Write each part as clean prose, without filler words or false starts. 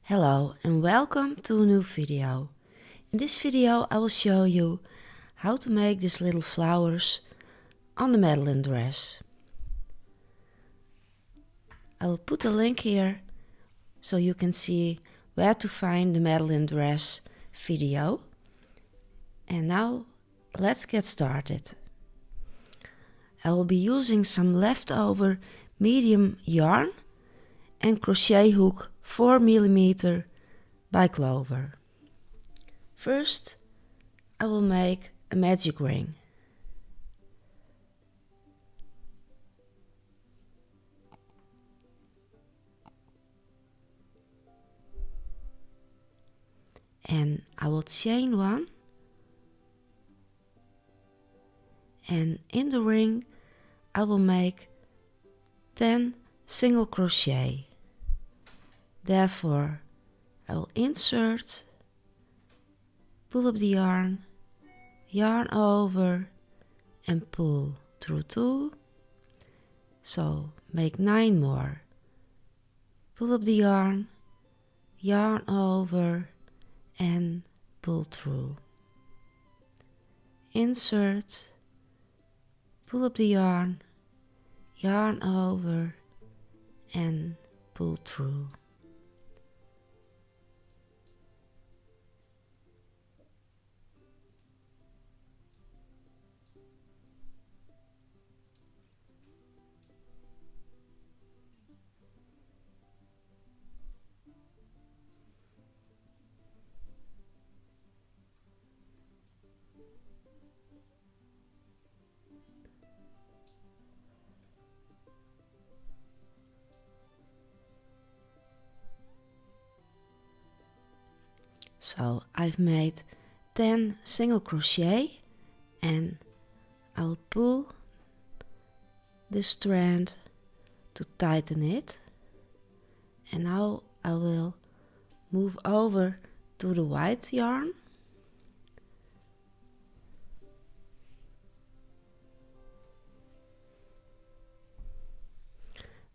Hello and welcome to a new video. In this video I will show you how to make these little flowers on the Madeline dress. I will put a link here so you can see where to find the Madeline dress video. And now let's get started. I will be using some leftover medium yarn and crochet hook 4mm by Clover. First, I will make a magic ring. And I will chain one, and in the ring I will make 10 single crochet. Therefore, I will insert, pull up the yarn, yarn over and pull through 2. So make 9 more. Pull up the yarn, yarn over and pull through. Insert, pull up the yarn, yarn over and pull through. So I've made 10 single crochet and I'll pull this strand to tighten it, and now I will move over to the white yarn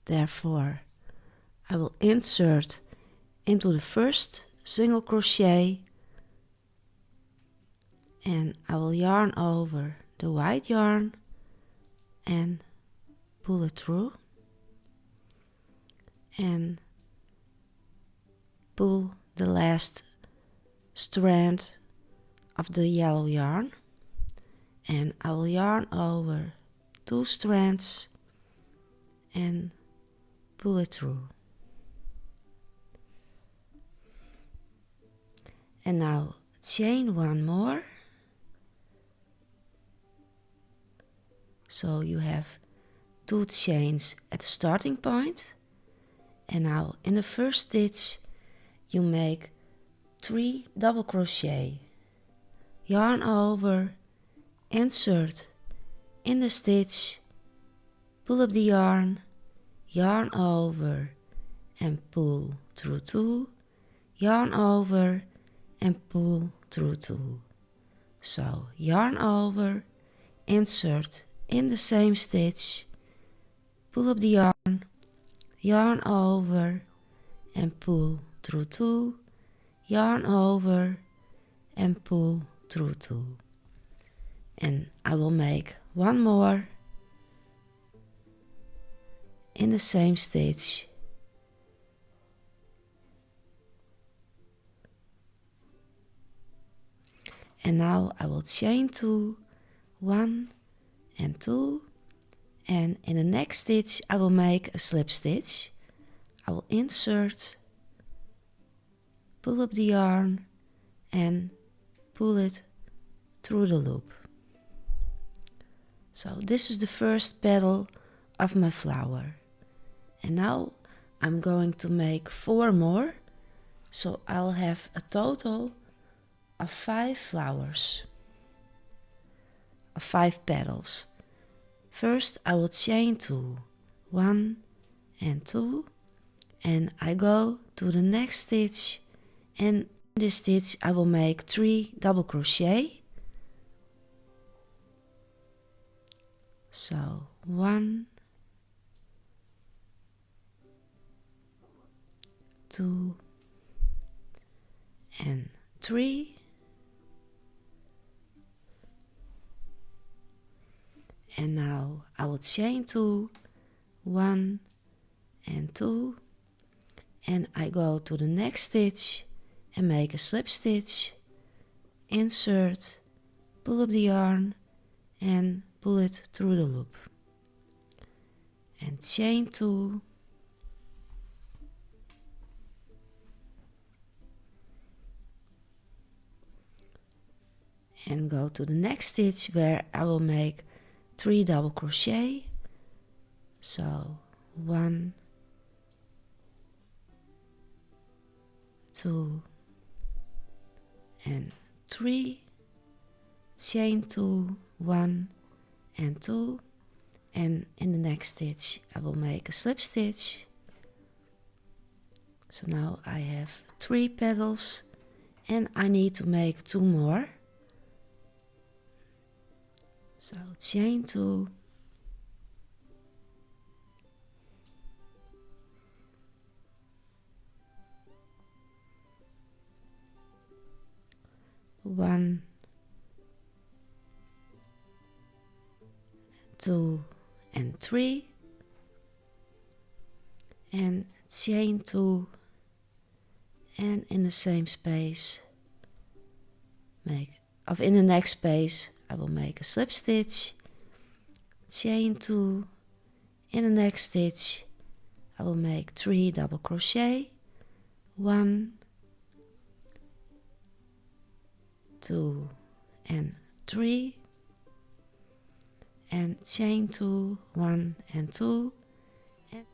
therefore I will insert into the first single crochet and I will yarn over the white yarn and pull it through and pull the last strand of the yellow yarn, and I will yarn over 2 strands and pull it through. And now chain 1 more. So you have 2 chains at the starting point, and now in the first stitch you make 3 double crochet, yarn over, insert in the stitch, pull up the yarn, yarn over and pull through 2, yarn over and pull through 2. So yarn over, insert in the same stitch, pull up the yarn, yarn over and pull through 2, yarn over and pull through 2. And I will make 1 more in the same stitch, and now I will chain 2, 1 and 2, and in the next stitch I will make a slip stitch. I will insert, pull up the yarn and pull it through the loop. So this is the first petal of my flower. And now I'm going to make 4 more. So I'll have a total of 5 flowers, of 5 petals. First I will chain 2, 1 and 2, and I go to the next stitch, and in this stitch I will make 3 double crochet. So 1, 2 and 3, and now I will chain 2, 1 and 2, and I go to the next stitch and make a slip stitch, insert, pull up the yarn and pull it through the loop, and chain 2, and go to the next stitch where I will make 3 double crochet. So 1, 2 and 3, chain 2, 1 and 2, and in the next stitch I will make a slip stitch. So now I have 3 petals and I need to make 2 more. So chain 2, one, 2 and 3, and chain 2, and in the same space in the next space I will make a slip stitch, chain 2, in the next stitch I will make 3 double crochet, 1, 2 and 3, and chain 2, 1 and 2, and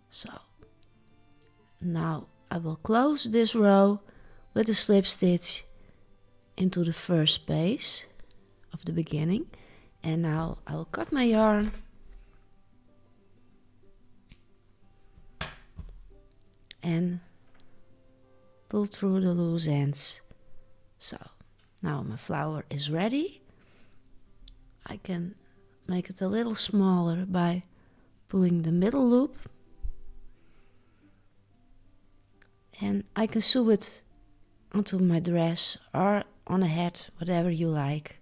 so now I will close this row with a slip stitch into the first space of the beginning, and now I will cut my yarn and pull through the loose ends. So now my flower is ready. I can make it a little smaller by pulling the middle loop, and I can sew it onto my dress or on a hat, whatever you like.